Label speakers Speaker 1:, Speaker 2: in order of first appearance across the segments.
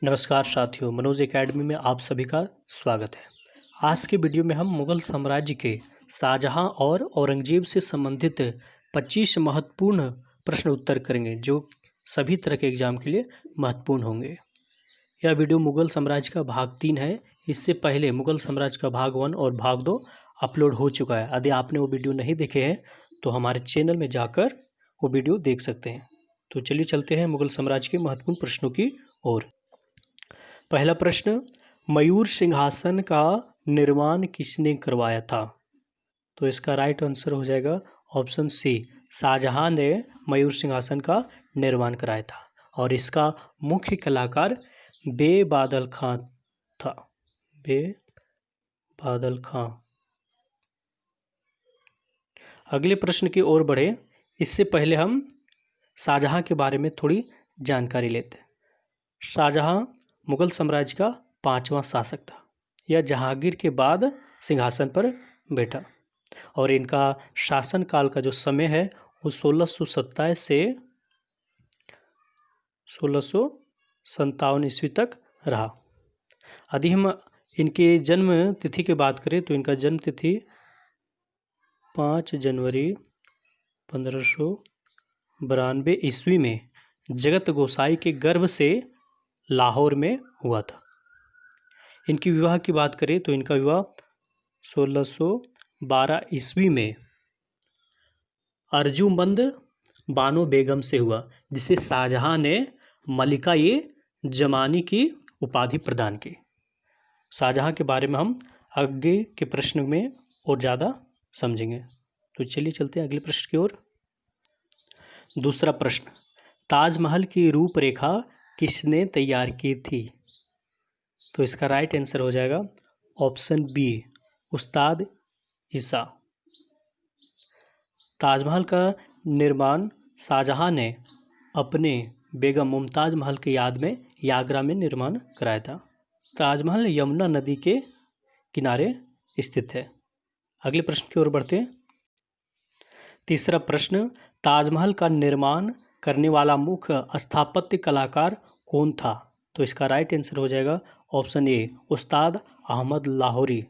Speaker 1: नमस्कार साथियों, मनोज एकेडमी में आप सभी का स्वागत है। आज के वीडियो में हम मुगल साम्राज्य के शाहजहां और औरंगजेब से संबंधित 25 महत्वपूर्ण प्रश्न उत्तर करेंगे जो सभी तरह के एग्जाम के लिए महत्वपूर्ण होंगे। यह वीडियो मुगल साम्राज्य का भाग 3 है। इससे पहले मुगल साम्राज्य का भाग 1 और भाग 2 अपलोड हो चुका है। यदि आपने वो वीडियो नहीं देखे हैं तो हमारे चैनल में जाकर वो वीडियो देख सकते हैं। तो चलिए चलते हैं मुगल साम्राज्य के महत्वपूर्ण प्रश्नों की ओर। पहला प्रश्न, मयूर सिंहासन का निर्माण किसने करवाया था? तो इसका राइट आंसर हो जाएगा ऑप्शन सी, शाहजहां ने मयूर सिंहासन का निर्माण कराया था और इसका मुख्य कलाकार बेबादल खां था। बेबादल खां। अगले प्रश्न की ओर बढ़े इससे पहले हम शाहजहां के बारे में थोड़ी जानकारी लेते हैं। शाहजहां मुगल साम्राज्य का 5वां शासक था। यह जहांगीर के बाद सिंहासन पर बैठा और इनका शासनकाल का जो समय है वो 1627 से 1657 ईस्वी तक रहा। यदि हम इनके जन्म तिथि की बात करें तो इनका जन्म तिथि 5 जनवरी 1592 ईस्वी में जगत गोसाई के गर्भ से लाहौर में हुआ था। इनकी विवाह की बात करें तो इनका विवाह 1612 ईस्वी में अर्जुमंद बानो बेगम से हुआ, जिसे शाहजहां ने मलिका ये जमानी की उपाधि प्रदान की। शाहजहां के बारे में हम आगे के प्रश्न में और ज़्यादा समझेंगे। तो चलिए चलते हैं अगले प्रश्न की ओर। दूसरा प्रश्न, ताजमहल की रूपरेखा किसने तैयार की थी? तो इसका राइट आंसर हो जाएगा ऑप्शन बी, उस्ताद ईसा। ताजमहल का निर्माण शाहजहां ने अपने बेगम मुमताज़ महल की याद में आगरा में निर्माण कराया था। ताजमहल यमुना नदी के किनारे स्थित है। अगले प्रश्न की ओर बढ़ते हैं। तीसरा प्रश्न, ताजमहल का निर्माण करने वाला मुख्य स्थापत्य कलाकार कौन था? तो इसका राइट आंसर हो जाएगा ऑप्शन ए, उस्ताद अहमद लाहौरी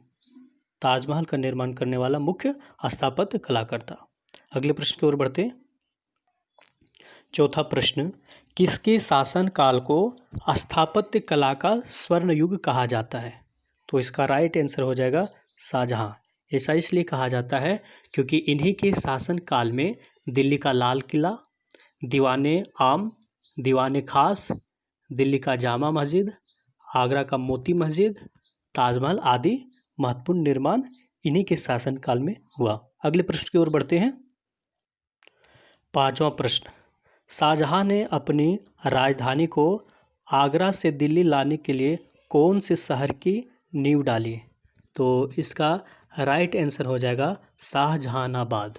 Speaker 1: ताजमहल का निर्माण करने वाला मुख्य स्थापत्य कलाकार था। अगले प्रश्न की ओर बढ़ते हैं। चौथा प्रश्न, किसके शासनकाल को स्थापत्य कला का स्वर्ण युग कहा जाता है? तो इसका राइट आंसर हो जाएगा शाहजहां। ऐसा इसलिए कहा जाता है क्योंकि इन्हीं के शासनकाल में दिल्ली का लाल किला, दीवाने आम, दीवाने खास, दिल्ली का जामा मस्जिद, आगरा का मोती मस्जिद, ताजमहल आदि महत्वपूर्ण निर्माण इन्हीं के शासनकाल में हुआ। अगले प्रश्न की ओर बढ़ते हैं। पांचवा प्रश्न, शाहजहां ने अपनी राजधानी को आगरा से दिल्ली लाने के लिए कौन से शहर की नींव डाली? तो इसका राइट आंसर हो जाएगा शाहजहानाबाद।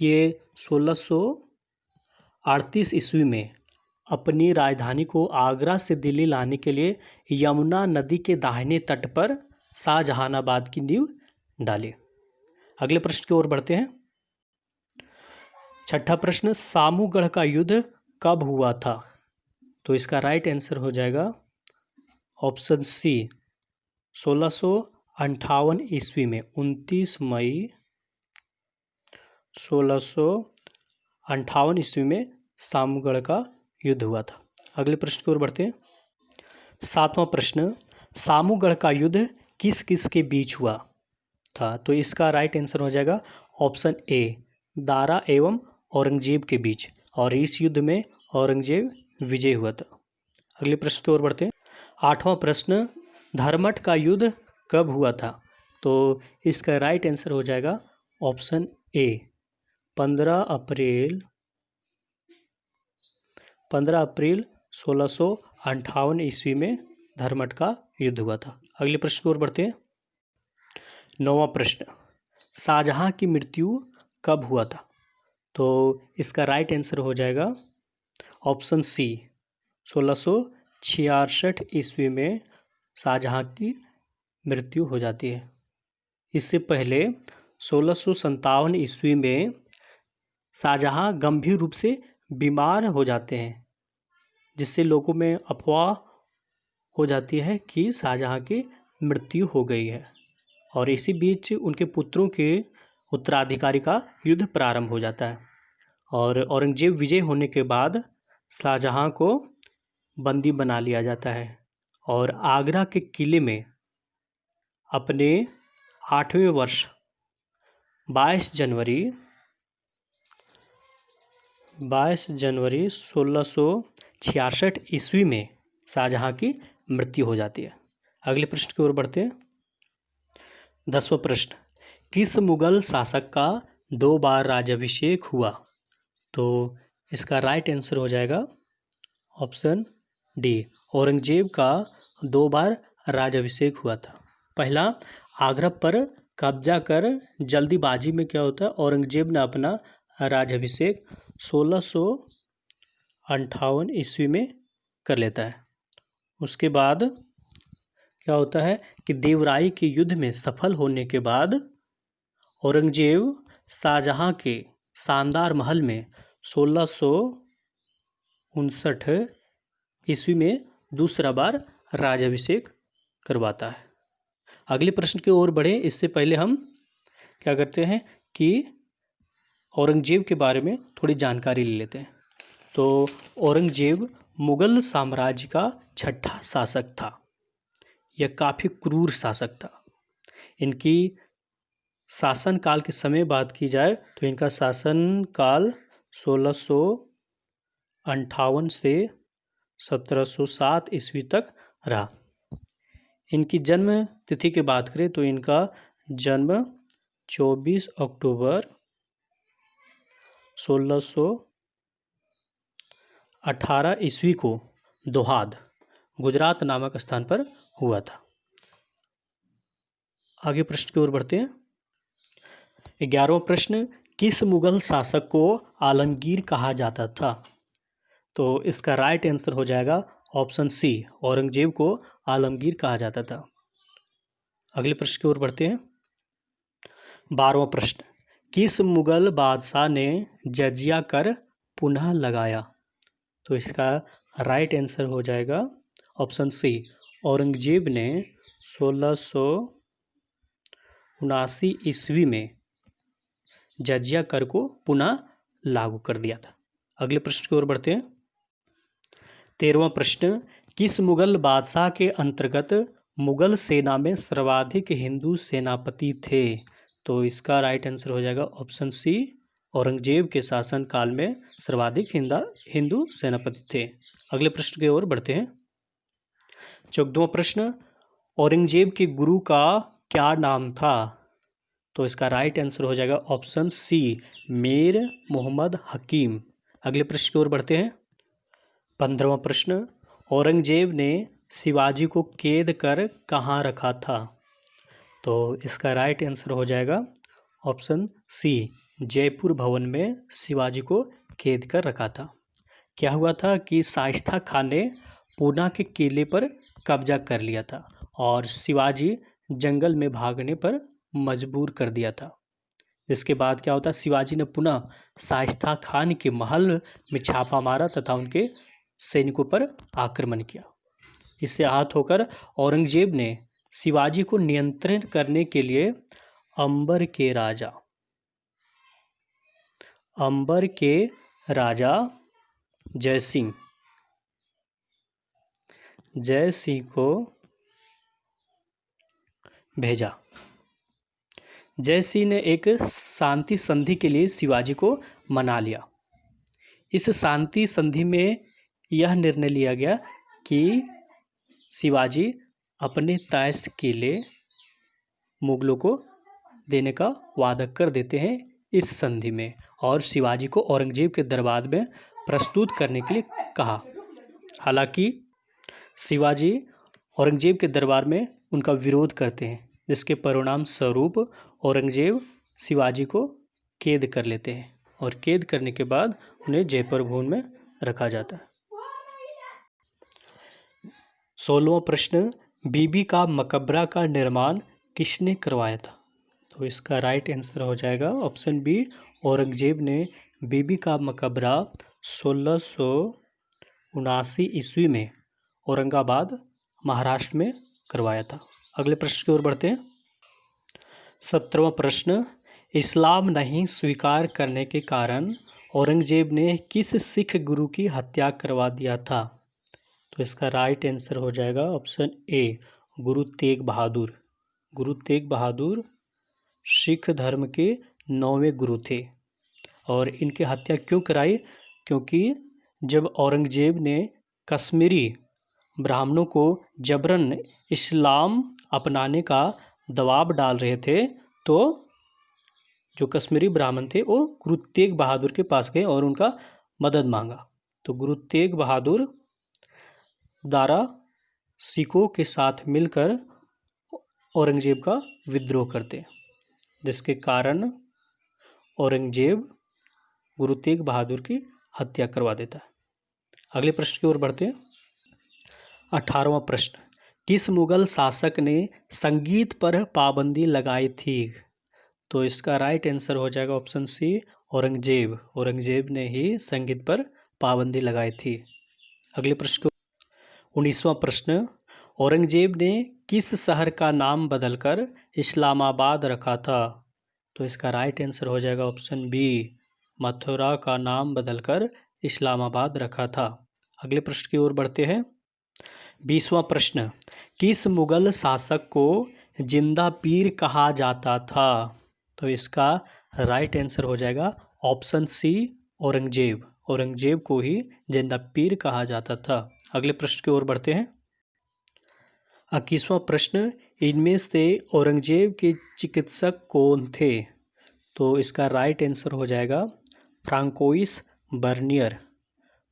Speaker 1: ये 1638 ईस्वी में अपनी राजधानी को आगरा से दिल्ली लाने के लिए यमुना नदी के दाहिने तट पर शाहजहानाबाद की नींव डाली। अगले प्रश्न की ओर बढ़ते हैं। छठा प्रश्न, सामूगढ़ का युद्ध कब हुआ था? तो इसका राइट आंसर हो जाएगा ऑप्शन सी, 1658 ईस्वी में 29 मई 1658 ईस्वी में सामूगढ़ का युद्ध हुआ था। अगले प्रश्न की ओर बढ़ते हैं। सातवां प्रश्न, सामूगढ़ का युद्ध किस किस के बीच हुआ था? तो इसका राइट आंसर हो जाएगा ऑप्शन ए, दारा एवं औरंगजेब के बीच, और इस युद्ध में औरंगजेब विजय हुआ था। अगले प्रश्न की ओर बढ़ते हैं। आठवां प्रश्न, धर्मठ का युद्ध कब हुआ था? तो इसका राइट आंसर हो जाएगा ऑप्शन ए, 15 अप्रैल 1658 ईस्वी में धर्मठ का युद्ध हुआ था। अगले प्रश्न की ओर बढ़ते हैं। नौवां प्रश्न, शाहजहां की मृत्यु कब हुआ था? तो इसका राइट आंसर हो जाएगा ऑप्शन सी, 1666 ईस्वी में शाहजहां की मृत्यु हो जाती है। इससे पहले 1657 ईस्वी में शाहजहां गंभीर रूप से बीमार हो जाते हैं, जिससे लोगों में अफवाह हो जाती है कि शाहजहाँ की मृत्यु हो गई है। और इसी बीच उनके पुत्रों के उत्तराधिकारी का युद्ध प्रारंभ हो जाता है और औरंगजेब विजय होने के बाद शाहजहाँ को बंदी बना लिया जाता है और आगरा के किले में अपने 8वें वर्ष 22 जनवरी 1666 ईस्वी में शाहजहाँ की मृत्यु हो जाती है। अगले प्रश्न की ओर बढ़ते हैं। 10वां प्रश्न, किस मुगल शासक का 2 बार राज्याभिषेक हुआ? तो इसका राइट आंसर हो जाएगा ऑप्शन डी, औरंगजेब का 2 बार राज्याभिषेक हुआ था। पहला, आगरा पर कब्जा कर जल्दीबाजी में क्या होता है, औरंगजेब ने अपना राज्याभिषेक 1658 ईस्वी में कर लेता है। उसके बाद क्या होता है कि देवराई के युद्ध में सफल होने के बाद औरंगजेब शाहजहाँ के शानदार महल में 1659 ईस्वी में दूसरा बार राज्याभिषेक करवाता है। अगले प्रश्न की ओर बढ़े इससे पहले हम क्या करते हैं कि औरंगजेब के बारे में थोड़ी जानकारी ले लेते हैं। तो औरंगजेब मुगल साम्राज्य का 6ठा शासक था। यह काफ़ी क्रूर शासक था। इनकी शासनकाल के समय बात की जाए तो इनका शासनकाल 1658 से 1707 ईस्वी तक रहा। इनकी जन्म तिथि की बात करें तो इनका जन्म 24 अक्टूबर 1618 ईस्वी को दोहाद, गुजरात नामक स्थान पर हुआ था। आगे प्रश्न की ओर बढ़ते हैं। 11वां प्रश्न, किस मुगल शासक को आलमगीर कहा जाता था? तो इसका राइट आंसर हो जाएगा ऑप्शन सी, औरंगजेब को आलमगीर कहा जाता था। अगले प्रश्न की ओर बढ़ते हैं। 12वां प्रश्न, किस मुगल बादशाह ने जजिया कर पुनः लगाया? तो इसका राइट आंसर हो जाएगा ऑप्शन सी, औरंगजेब ने 1679 ईस्वी में जजिया कर को पुनः लागू कर दिया था। अगले प्रश्न की ओर बढ़ते हैं। 13वां प्रश्न, किस मुगल बादशाह के अंतर्गत मुगल सेना में सर्वाधिक हिंदू सेनापति थे? तो इसका राइट आंसर हो जाएगा ऑप्शन सी, औरंगजेब के शासनकाल में सर्वाधिक हिंदू सेनापति थे। अगले प्रश्न की ओर बढ़ते हैं। 14वां प्रश्न, औरंगजेब के गुरु का क्या नाम था? तो इसका राइट आंसर हो जाएगा ऑप्शन सी, मीर मोहम्मद हकीम। अगले प्रश्न की ओर बढ़ते हैं। 15वां प्रश्न, औरंगजेब ने शिवाजी को कैद कर कहाँ रखा था? तो इसका राइट आंसर हो जाएगा ऑप्शन सी, जयपुर भवन में शिवाजी को कैद कर रखा था। क्या हुआ था कि शाइस्ता खान ने पूना के किले पर कब्जा कर लिया था और शिवाजी जंगल में भागने पर मजबूर कर दिया था। इसके बाद क्या होता, शिवाजी ने पुनः शाइस्ता खान के महल में छापा मारा तथा उनके सैनिकों पर आक्रमण किया। इससे आहत होकर औरंगजेब ने शिवाजी को नियंत्रित करने के लिए अंबर के राजा जय सिंह को भेजा। जय सिंह ने एक शांति संधि के लिए शिवाजी को मना लिया। इस शांति संधि में यह निर्णय लिया गया कि शिवाजी अपने तैश किले मुगलों को देने का वादा कर देते हैं इस संधि में, और शिवाजी को औरंगजेब के दरबार में प्रस्तुत करने के लिए कहा। हालांकि शिवाजी औरंगजेब के दरबार में उनका विरोध करते हैं, जिसके परिणाम स्वरूप औरंगजेब शिवाजी को कैद कर लेते हैं और कैद करने के बाद उन्हें जयपुर भवन में रखा जाता है। 16वां प्रश्न, बीबी का मकबरा का निर्माण किसने करवाया था? तो इसका राइट आंसर हो जाएगा ऑप्शन बी, औरंगजेब ने बीबी का मकबरा 1669 ईस्वी में औरंगाबाद महाराष्ट्र में करवाया था। अगले प्रश्न की ओर बढ़ते हैं। 17वां प्रश्न, इस्लाम नहीं स्वीकार करने के कारण औरंगजेब ने किस सिख गुरु की हत्या करवा दिया था? तो इसका राइट आंसर हो जाएगा ऑप्शन ए, गुरु तेग बहादुर। गुरु तेग बहादुर सिख धर्म के 9वें गुरु थे और इनकी हत्या क्यों कराई? क्योंकि जब औरंगजेब ने कश्मीरी ब्राह्मणों को जबरन इस्लाम अपनाने का दबाव डाल रहे थे, तो जो कश्मीरी ब्राह्मण थे वो गुरु तेग बहादुर के पास गए और उनका मदद मांगा। तो गुरु तेग बहादुर दारा सिखों के साथ मिलकर औरंगजेब का विद्रोह करते, जिसके कारण औरंगजेब गुरु तेग बहादुर की हत्या करवा देता है। अगले प्रश्न की ओर बढ़ते हैं। 18वां प्रश्न, किस मुगल शासक ने संगीत पर पाबंदी लगाई थी? तो इसका राइट आंसर हो जाएगा ऑप्शन सी, औरंगजेब। औरंगजेब ने ही संगीत पर पाबंदी लगाई थी। अगले प्रश्न 19वां प्रश्न, औरंगजेब ने किस शहर का नाम बदलकर इस्लामाबाद रखा था? तो इसका राइट आंसर हो जाएगा ऑप्शन बी, मथुरा का नाम बदलकर इस्लामाबाद रखा था। अगले प्रश्न की ओर बढ़ते हैं। 20वां प्रश्न, किस मुगल शासक को जिंदा पीर कहा जाता था? तो इसका राइट आंसर हो जाएगा ऑप्शन सी, औरंगजेब। औरंगजेब को ही जिंदा पीर कहा जाता था। अगले प्रश्न की ओर बढ़ते हैं। 21वां प्रश्न, इनमें से औरंगजेब के चिकित्सक कौन थे? तो इसका राइट आंसर हो जाएगा फ्रांकोइस बर्नियर।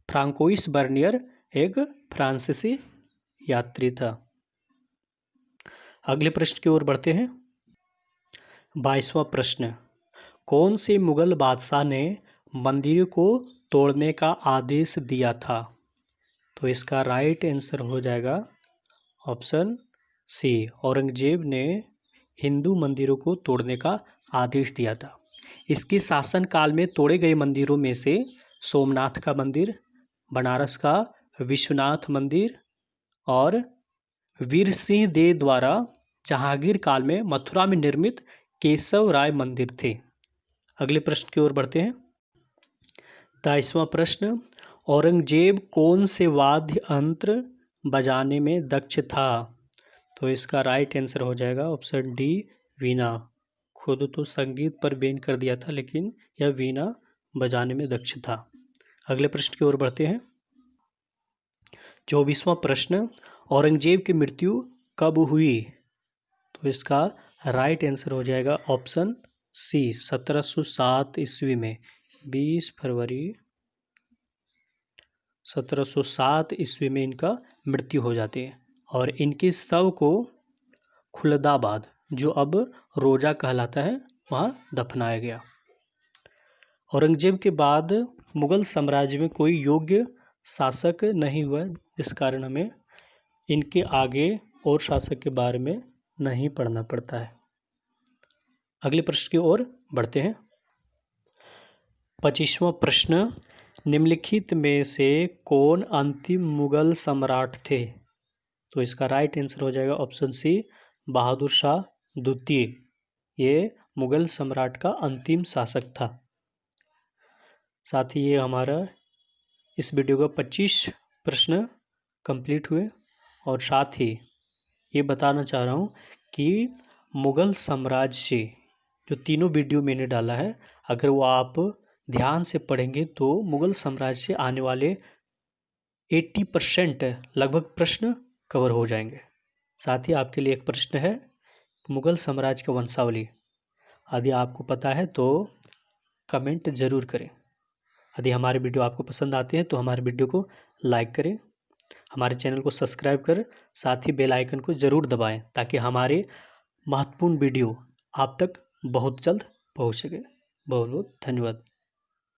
Speaker 1: फ्रांकोइस बर्नियर एक फ्रांसीसी यात्री था। अगले प्रश्न की ओर बढ़ते हैं। 22वां प्रश्न, कौन से मुगल बादशाह ने मंदिर को तोड़ने का आदेश दिया था? तो इसका राइट आंसर हो जाएगा ऑप्शन सी, औरंगजेब ने हिंदू मंदिरों को तोड़ने का आदेश दिया था। इसके शासनकाल में तोड़े गए मंदिरों में से सोमनाथ का मंदिर, बनारस का विश्वनाथ मंदिर और वीर सिंह देव द्वारा जहांगीर काल में मथुरा में निर्मित केशव राय मंदिर थे। अगले प्रश्न की ओर बढ़ते हैं। 23वां प्रश्न, औरंगजेब कौन से वाद्य यंत्र बजाने में दक्ष था? तो इसका राइट आंसर हो जाएगा ऑप्शन डी, वीणा। खुद तो संगीत पर बैन कर दिया था, लेकिन यह वीणा बजाने में दक्ष था। अगले प्रश्न की ओर बढ़ते हैं। 24वां प्रश्न, औरंगजेब की मृत्यु कब हुई? तो इसका राइट आंसर हो जाएगा ऑप्शन सी, 1707 ईस्वी में। 20 फरवरी 1707 ईस्वी में इनका मृत्यु हो जाती है और इनके शव को खुलदाबाद, जो अब रोजा कहलाता है, वहाँ दफनाया गया। औरंगजेब के बाद मुगल साम्राज्य में कोई योग्य शासक नहीं हुआ, जिस कारण हमें इनके आगे और शासक के बारे में नहीं पढ़ना पड़ता है। अगले प्रश्न की ओर बढ़ते हैं। 25वां प्रश्न, निम्नलिखित में से कौन अंतिम मुगल सम्राट थे? तो इसका राइट आंसर हो जाएगा ऑप्शन सी, बहादुर शाह द्वितीय। ये मुगल सम्राट का अंतिम शासक था। साथ ही ये हमारा इस वीडियो का 25 प्रश्न कंप्लीट हुए और साथ ही ये बताना चाह रहा हूँ कि मुगल साम्राज्य से जो तीनों वीडियो मैंने डाला है, अगर वो आप ध्यान से पढ़ेंगे तो मुगल साम्राज्य से आने वाले 80% लगभग प्रश्न कवर हो जाएंगे। साथ ही आपके लिए एक प्रश्न है, मुगल साम्राज्य का वंशावली। यदि आपको पता है तो कमेंट ज़रूर करें। यदि हमारे वीडियो आपको पसंद आते हैं तो हमारे वीडियो को लाइक करें, हमारे चैनल को सब्सक्राइब करें, साथ ही बेल आइकन को ज़रूर दबाएं ताकि हमारे महत्वपूर्ण वीडियो आप तक बहुत जल्द पहुंच सके। बहुत बहुत धन्यवाद।